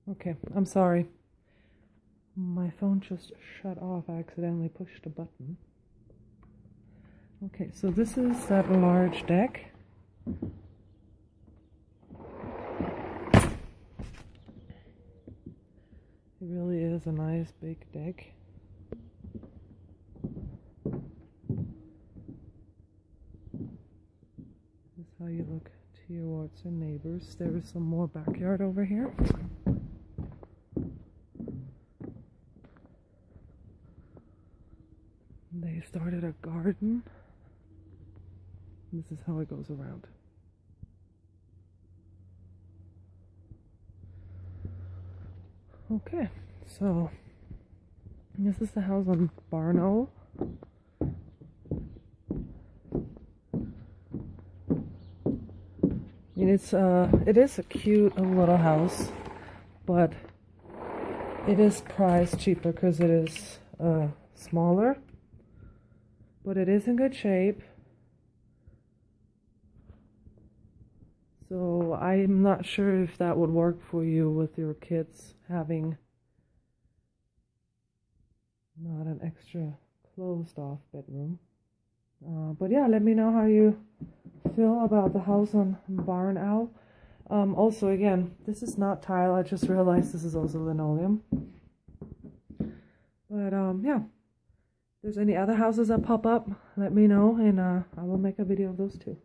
Okay, I'm sorry. My phone just shut off. I accidentally pushed a button. Okay, so this is that large deck. It really is a nice big deck. This is how you look towards your neighbors. There is some more backyard over here. They started a garden. This is how it goes around. Okay, so this is the house on Barn Owl. I mean, it is a cute little house, but it is priced cheaper because it is smaller, but it is in good shape. So I'm not sure if that would work for you with your kids having not an extra closed off bedroom. But yeah, let me know how you feel about the house on Barn Owl. Also, again, this is not tile. I just realized this is also linoleum. But yeah, if there's any other houses that pop up, let me know, and I will make a video of those too.